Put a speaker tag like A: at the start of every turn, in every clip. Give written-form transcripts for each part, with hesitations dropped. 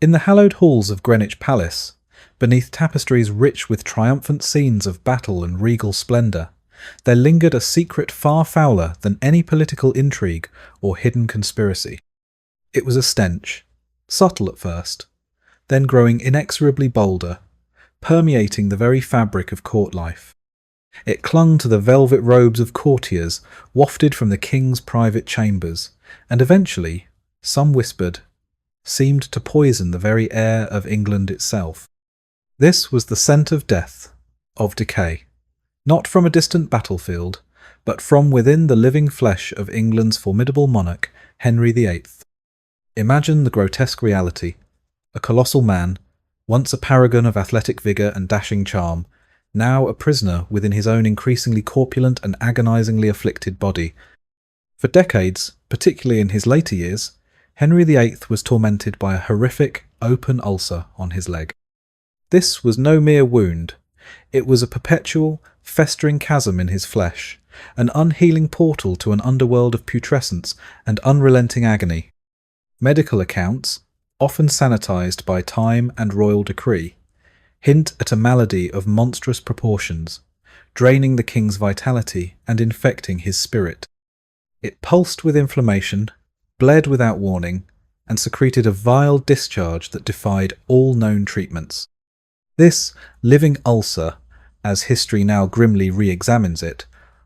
A: In the hallowed halls of Greenwich Palace, beneath tapestries rich with triumphant scenes of battle and regal splendour, there lingered a secret far fouler than any political intrigue or hidden conspiracy. It was a stench, subtle at first, then growing inexorably bolder, permeating the very fabric of court life. It clung to the velvet robes of courtiers wafted from the king's private chambers, and eventually, some whispered, seemed to poison the very air of England itself. This was the scent of death, of decay, not from a distant battlefield, but from within the living flesh of England's formidable monarch, Henry VIII. Imagine the grotesque reality. A colossal man, once a paragon of athletic vigour and dashing charm, now a prisoner within his own increasingly corpulent and agonizingly afflicted body. For decades, particularly in his later years, Henry VIII was tormented by a horrific, open ulcer on his leg. This was no mere wound. It was a perpetual, festering chasm in his flesh, an unhealing portal to an underworld of putrescence and unrelenting agony. Medical accounts, often sanitized by time and royal decree, hint at a malady of monstrous proportions, draining the king's vitality and infecting his spirit. It pulsed with inflammation, bled without warning, and secreted a vile discharge that defied all known treatments. This living ulcer, as history now grimly re-examines it,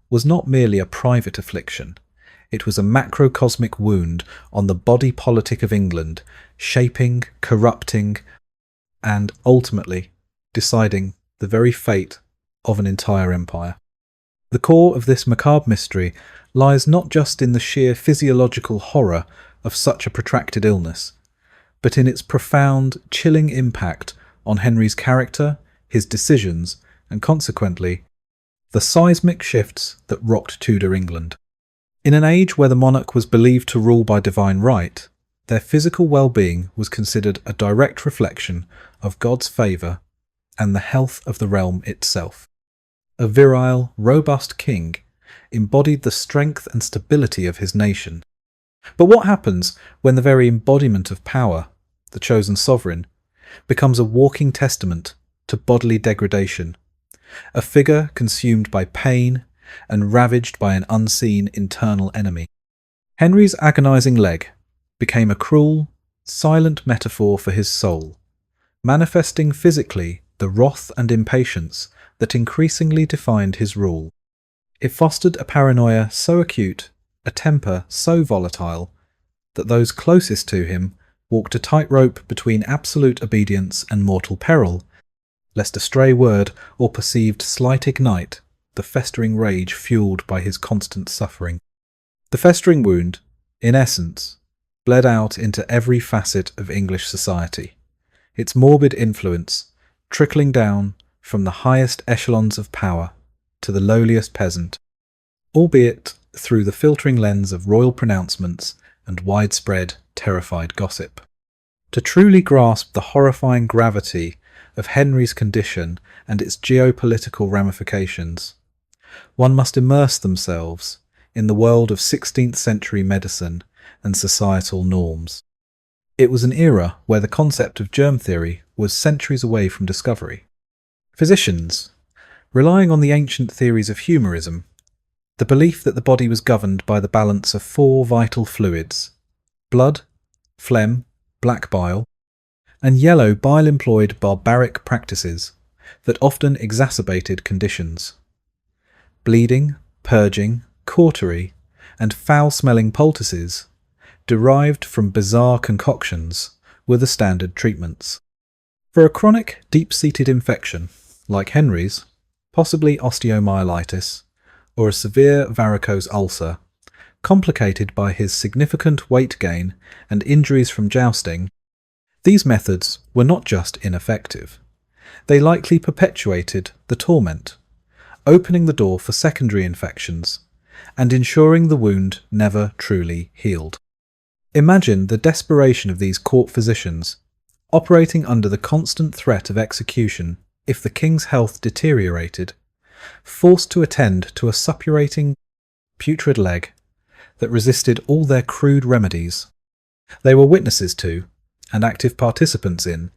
A: was not merely a private affliction. It was a macrocosmic wound on the body politic of England, shaping, corrupting, and ultimately deciding the very fate of an entire empire. The core of this macabre mystery lies not just in the sheer physiological horror of such a protracted illness, but in its profound, chilling impact on Henry's character, his decisions, and consequently, the seismic shifts that rocked Tudor England. In an age where the monarch was believed to rule by divine right, their physical well-being was considered a direct reflection of God's favour and the health of the realm itself. A virile, robust king embodied the strength and stability of his nation. But what happens when the very embodiment of power, the chosen sovereign, becomes a walking testament to bodily degradation, a figure consumed by pain and ravaged by an unseen internal enemy? Henry's agonizing leg became a cruel, silent metaphor for his soul, manifesting physically the wrath and impatience that increasingly defined his rule. It fostered a paranoia so acute, a temper so volatile, that those closest to him walked a tightrope between absolute obedience and mortal peril, lest a stray word or perceived slight ignite the festering rage fueled by his constant suffering. The festering wound, in essence, bled out into every facet of English society, its morbid influence trickling down from the highest echelons of power to the lowliest peasant, albeit through the filtering lens of royal pronouncements and widespread, terrified gossip. To truly grasp the horrifying gravity of Henry's condition and its geopolitical ramifications, one must immerse themselves in the world of 16th century medicine and societal norms. It was an era where the concept of germ theory was centuries away from discovery. Physicians, relying on the ancient theories of humorism, the belief that the body was governed by the balance of 4 vital fluids, blood, phlegm, black bile, and yellow bile, employed barbaric practices that often exacerbated conditions. Bleeding, purging, cautery, and foul-smelling poultices, derived from bizarre concoctions, were the standard treatments. For a chronic, deep-seated infection, like Henry's, possibly osteomyelitis, or a severe varicose ulcer, complicated by his significant weight gain and injuries from jousting, these methods were not just ineffective. They likely perpetuated the torment, opening the door for secondary infections and ensuring the wound never truly healed. Imagine the desperation of these court physicians, operating under the constant threat of execution if the king's health deteriorated, forced to attend to a suppurating, putrid leg that resisted all their crude remedies. They were witnesses to, and active participants in,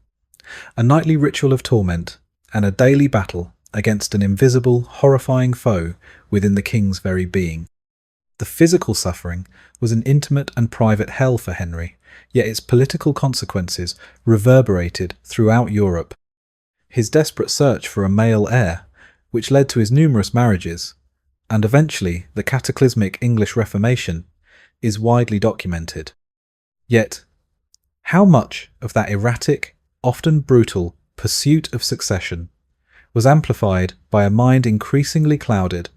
A: a nightly ritual of torment, and a daily battle against an invisible, horrifying foe within the king's very being. The physical suffering was an intimate and private hell for Henry, yet its political consequences reverberated throughout Europe. His desperate search for a male heir, which led to his numerous marriages, and eventually the cataclysmic English Reformation, is widely documented. Yet, how much of that erratic, often brutal, pursuit of succession was amplified by a mind increasingly clouded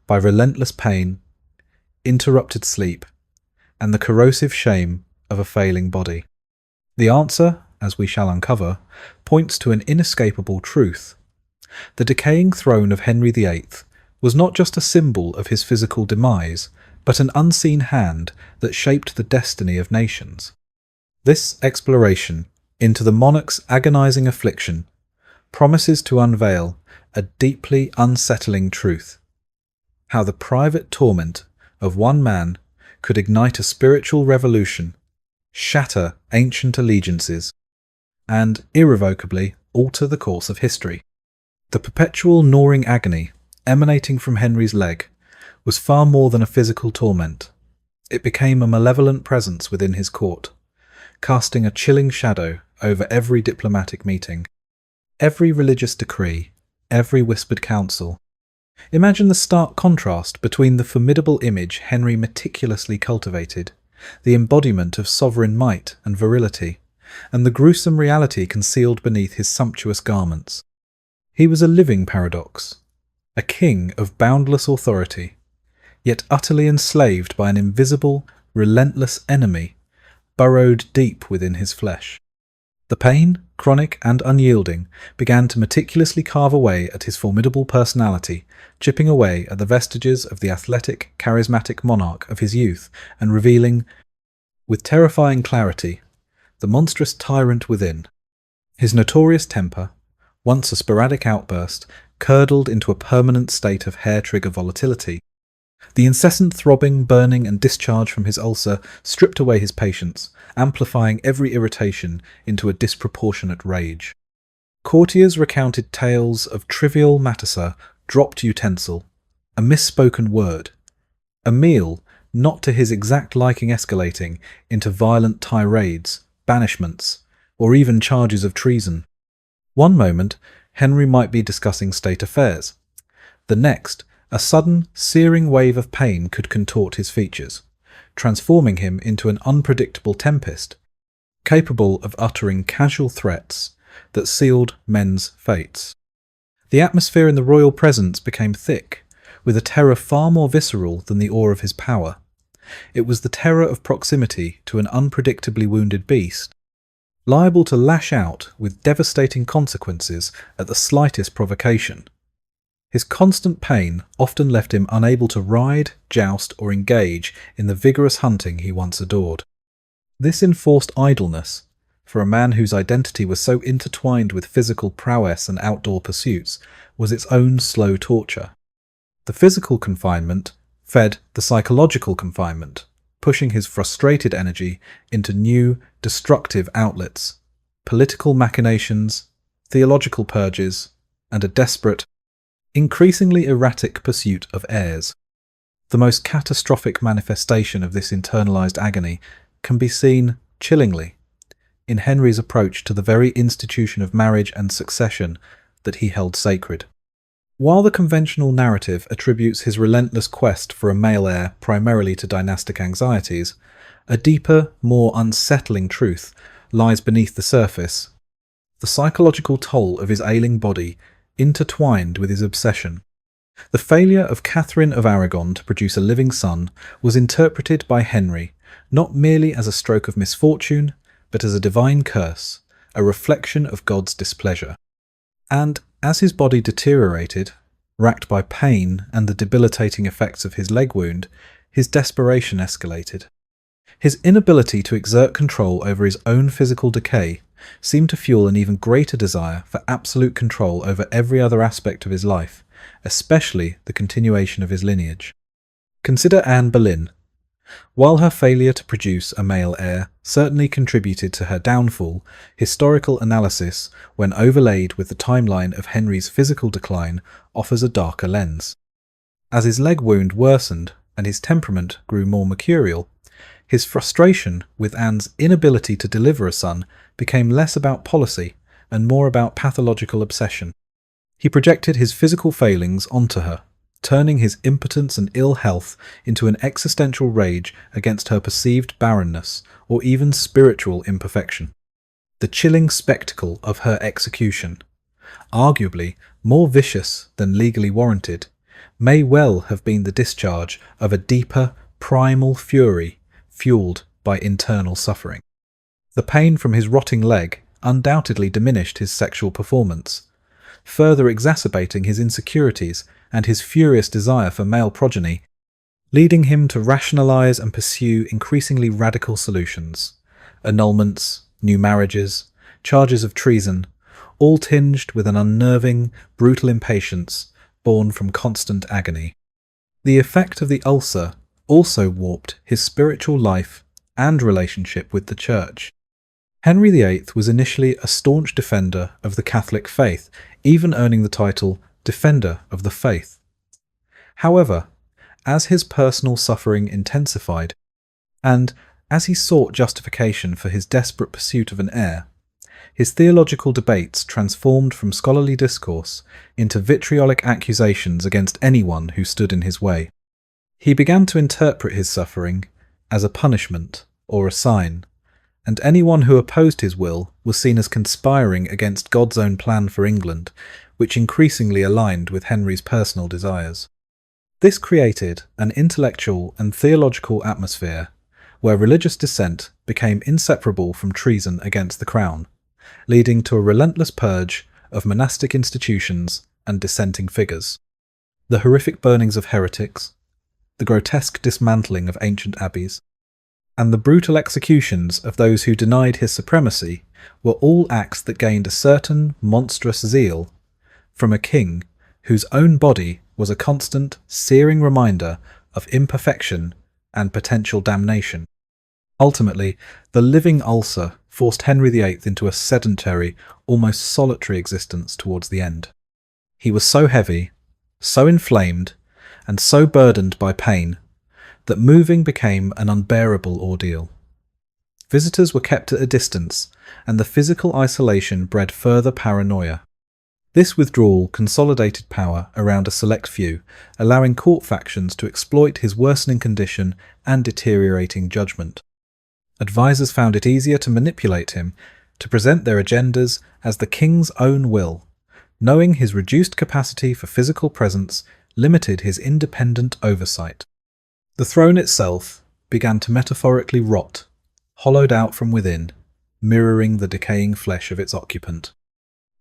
A: by relentless pain, interrupted sleep, and the corrosive shame of a failing body? The answer, as we shall uncover, points to an inescapable truth. The decaying throne of Henry VIII was not just a symbol of his physical demise, but an unseen hand that shaped the destiny of nations. This exploration into the monarch's agonizing affliction promises to unveil a deeply unsettling truth: how the private torment of one man could ignite a spiritual revolution, shatter ancient allegiances, and irrevocably alter the course of history. The perpetual gnawing agony emanating from Henry's leg was far more than a physical torment. It became a malevolent presence within his court, casting a chilling shadow over every diplomatic meeting, every religious decree, every whispered counsel. Imagine the stark contrast between the formidable image Henry meticulously cultivated, the embodiment of sovereign might and virility, and the gruesome reality concealed beneath his sumptuous garments. He was a living paradox, a king of boundless authority, yet utterly enslaved by an invisible, relentless enemy burrowed deep within his flesh. The pain, chronic and unyielding, began to meticulously carve away at his formidable personality, chipping away at the vestiges of the athletic, charismatic monarch of his youth, and revealing, with terrifying clarity, the monstrous tyrant within. His notorious temper, once a sporadic outburst, curdled into a permanent state of hair-trigger volatility. The incessant throbbing, burning and discharge from his ulcer stripped away his patience, amplifying every irritation into a disproportionate rage. Courtiers recounted tales of trivial matter, dropped utensil, a misspoken word, a meal not to his exact liking escalating into violent tirades, banishments, or even charges of treason. One moment, Henry might be discussing state affairs. The next, a sudden, searing wave of pain could contort his features, transforming him into an unpredictable tempest, capable of uttering casual threats that sealed men's fates. The atmosphere in the royal presence became thick, with a terror far more visceral than the awe of his power. It was the terror of proximity to an unpredictably wounded beast, liable to lash out with devastating consequences at the slightest provocation. His constant pain often left him unable to ride, joust, or engage in the vigorous hunting he once adored. This enforced idleness, for a man whose identity was so intertwined with physical prowess and outdoor pursuits, was its own slow torture. The physical confinement fed the psychological confinement, pushing his frustrated energy into new, destructive outlets, political machinations, theological purges, and a desperate, increasingly erratic pursuit of heirs. The most catastrophic manifestation of this internalized agony can be seen, chillingly, in Henry's approach to the very institution of marriage and succession that he held sacred. While the conventional narrative attributes his relentless quest for a male heir primarily to dynastic anxieties, a deeper, more unsettling truth lies beneath the surface. The psychological toll of his ailing body intertwined with his obsession. The failure of Catherine of Aragon to produce a living son was interpreted by Henry not merely as a stroke of misfortune, but as a divine curse, a reflection of God's displeasure. And as his body deteriorated, racked by pain and the debilitating effects of his leg wound, his desperation escalated. His inability to exert control over his own physical decay seemed to fuel an even greater desire for absolute control over every other aspect of his life, especially the continuation of his lineage. Consider Anne Boleyn. While her failure to produce a male heir certainly contributed to her downfall, historical analysis, when overlaid with the timeline of Henry's physical decline, offers a darker lens. As his leg wound worsened and his temperament grew more mercurial, his frustration with Anne's inability to deliver a son became less about policy and more about pathological obsession. He projected his physical failings onto her, turning his impotence and ill health into an existential rage against her perceived barrenness or even spiritual imperfection. The chilling spectacle of her execution, arguably more vicious than legally warranted, may well have been the discharge of a deeper, primal fury fueled by internal suffering. The pain from his rotting leg undoubtedly diminished his sexual performance, further exacerbating his insecurities and his furious desire for male progeny, leading him to rationalize and pursue increasingly radical solutions: annulments, new marriages, charges of treason, all tinged with an unnerving, brutal impatience born from constant agony. The effect of the ulcer also warped his spiritual life and relationship with the Church. Henry VIII was initially a staunch defender of the Catholic faith, even earning the title Defender of the Faith. However, as his personal suffering intensified, and as he sought justification for his desperate pursuit of an heir, his theological debates transformed from scholarly discourse into vitriolic accusations against anyone who stood in his way. He began to interpret his suffering as a punishment or a sign, and anyone who opposed his will was seen as conspiring against God's own plan for England, which increasingly aligned with Henry's personal desires. This created an intellectual and theological atmosphere where religious dissent became inseparable from treason against the crown, leading to a relentless purge of monastic institutions and dissenting figures. The horrific burnings of heretics, the grotesque dismantling of ancient abbeys, and the brutal executions of those who denied his supremacy were all acts that gained a certain monstrous zeal from a king whose own body was a constant, searing reminder of imperfection and potential damnation. Ultimately, the living ulcer forced Henry VIII into a sedentary, almost solitary existence towards the end. He was so heavy, so inflamed, and so burdened by pain that moving became an unbearable ordeal. Visitors were kept at a distance, and the physical isolation bred further paranoia. This withdrawal consolidated power around a select few, allowing court factions to exploit his worsening condition and deteriorating judgment. Advisors found it easier to manipulate him, to present their agendas as the king's own will, knowing his reduced capacity for physical presence limited his independent oversight. The throne itself began to metaphorically rot, hollowed out from within, mirroring the decaying flesh of its occupant.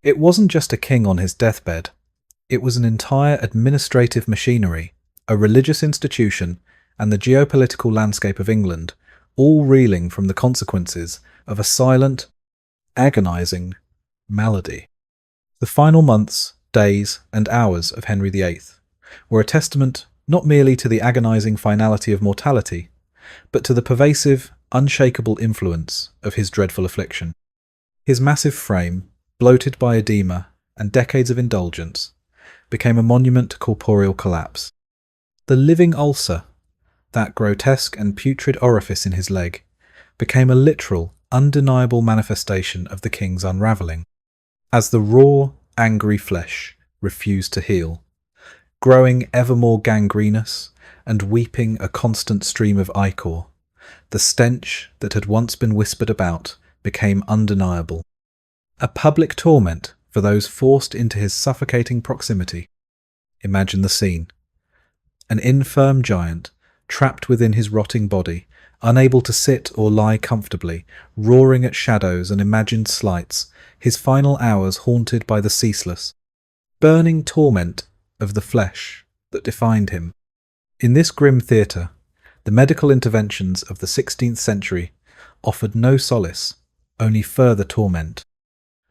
A: It wasn't just a king on his deathbed, it was an entire administrative machinery, a religious institution, and the geopolitical landscape of England, all reeling from the consequences of a silent, agonizing malady. The final months, days, and hours of Henry VIII were a testament not merely to the agonizing finality of mortality, but to the pervasive, unshakable influence of his dreadful affliction. His massive frame, bloated by edema and decades of indulgence, became a monument to corporeal collapse. The living ulcer, that grotesque and putrid orifice in his leg, became a literal, undeniable manifestation of the king's unravelling, as the raw, angry flesh refused to heal, growing ever more gangrenous and weeping a constant stream of ichor. The stench that had once been whispered about became undeniable, a public torment for those forced into his suffocating proximity. Imagine the scene. An infirm giant, trapped within his rotting body, unable to sit or lie comfortably, roaring at shadows and imagined slights, his final hours haunted by the ceaseless, burning torment of the flesh that defined him. In this grim theatre, the medical interventions of the 16th century offered no solace, only further torment.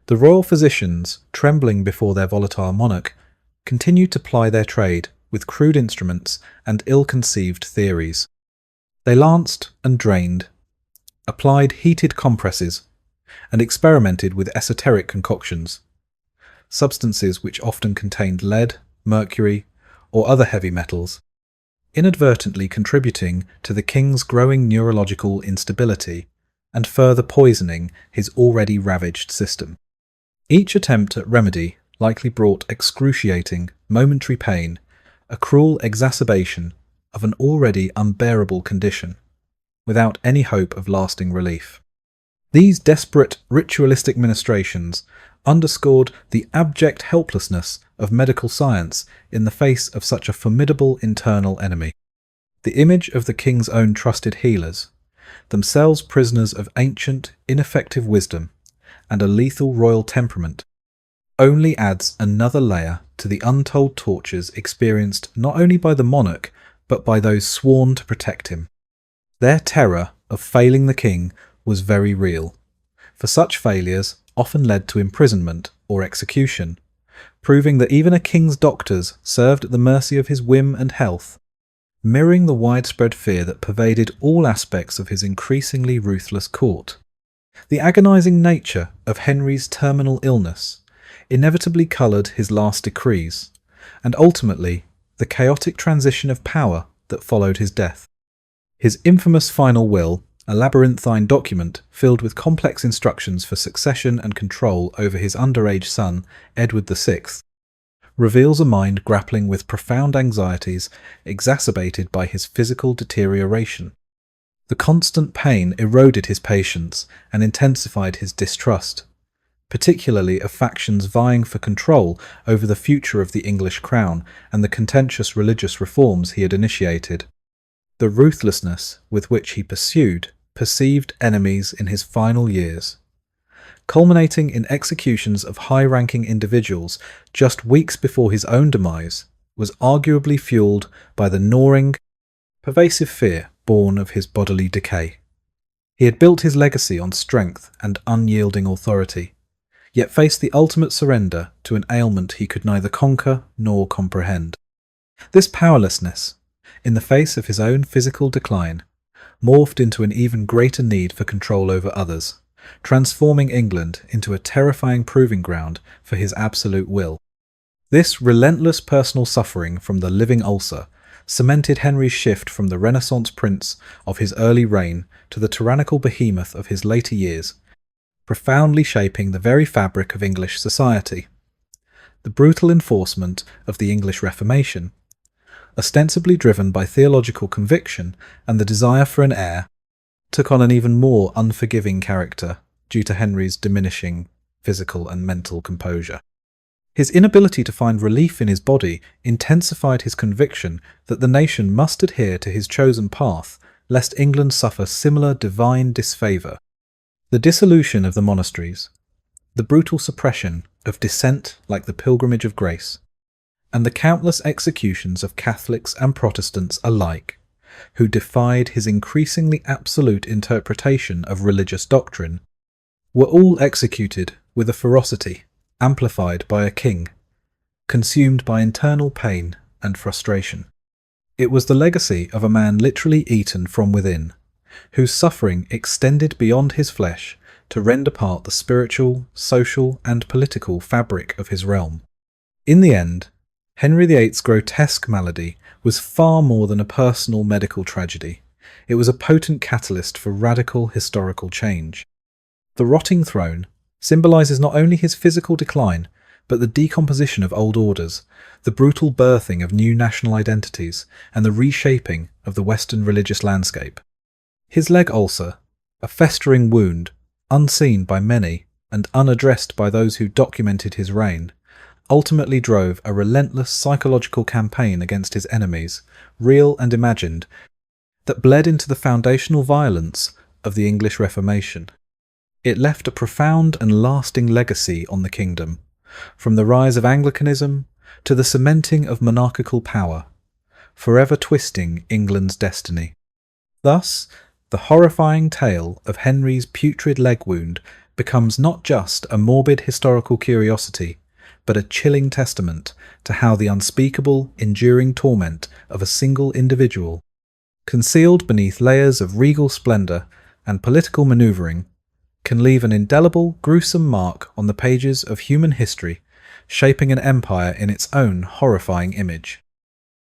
A: The royal physicians, trembling before their volatile monarch, continued to ply their trade with crude instruments and ill-conceived theories. They lanced and drained, applied heated compresses, and experimented with esoteric concoctions, substances which often contained lead, mercury, or other heavy metals, inadvertently contributing to the king's growing neurological instability and further poisoning his already ravaged system. Each attempt at remedy likely brought excruciating, momentary pain, a cruel exacerbation of an already unbearable condition, without any hope of lasting relief. These desperate ritualistic ministrations underscored the abject helplessness of medical science in the face of such a formidable internal enemy. The image of the king's own trusted healers, themselves prisoners of ancient, ineffective wisdom and a lethal royal temperament, only adds another layer to the untold tortures experienced not only by the monarch but by those sworn to protect him. Their terror of failing the king was very real, for such failures often led to imprisonment or execution, proving that even a king's doctors served at the mercy of his whim and health, mirroring the widespread fear that pervaded all aspects of his increasingly ruthless court. The agonizing nature of Henry's terminal illness inevitably coloured his last decrees, and ultimately the chaotic transition of power that followed his death. His infamous final will, a labyrinthine document filled with complex instructions for succession and control over his underage son, Edward VI, reveals a mind grappling with profound anxieties exacerbated by his physical deterioration. The constant pain eroded his patience and intensified his distrust, particularly of factions vying for control over the future of the English crown and the contentious religious reforms he had initiated. The ruthlessness with which he pursued perceived enemies in his final years, culminating in executions of high-ranking individuals just weeks before his own demise, was arguably fueled by the gnawing, pervasive fear born of his bodily decay. He had built his legacy on strength and unyielding authority, yet faced the ultimate surrender to an ailment he could neither conquer nor comprehend. This powerlessness, in the face of his own physical decline, morphed into an even greater need for control over others, transforming England into a terrifying proving ground for his absolute will. This relentless personal suffering from the living ulcer cemented Henry's shift from the Renaissance prince of his early reign to the tyrannical behemoth of his later years, profoundly shaping the very fabric of English society. The brutal enforcement of the English Reformation, ostensibly driven by theological conviction and the desire for an heir, took on an even more unforgiving character due to Henry's diminishing physical and mental composure. His inability to find relief in his body intensified his conviction that the nation must adhere to his chosen path, lest England suffer similar divine disfavour. The dissolution of the monasteries, the brutal suppression of dissent like the Pilgrimage of Grace, and the countless executions of Catholics and Protestants alike, who defied his increasingly absolute interpretation of religious doctrine, were all executed with a ferocity amplified by a king, consumed by internal pain and frustration. It was the legacy of a man literally eaten from within, whose suffering extended beyond his flesh to rend apart the spiritual, social, and political fabric of his realm. In the end, Henry VIII's grotesque malady was far more than a personal medical tragedy. It was a potent catalyst for radical historical change. The rotting throne symbolises not only his physical decline, but the decomposition of old orders, the brutal birthing of new national identities, and the reshaping of the Western religious landscape. His leg ulcer, a festering wound, unseen by many and unaddressed by those who documented his reign, ultimately drove a relentless psychological campaign against his enemies, real and imagined, that bled into the foundational violence of the English Reformation. It left a profound and lasting legacy on the kingdom, from the rise of Anglicanism to the cementing of monarchical power, forever twisting England's destiny. Thus, the horrifying tale of Henry's putrid leg wound becomes not just a morbid historical curiosity, but a chilling testament to how the unspeakable, enduring torment of a single individual concealed beneath layers of regal splendour and political manoeuvring, can leave an indelible, gruesome mark on the pages of human history, shaping an empire in its own horrifying image.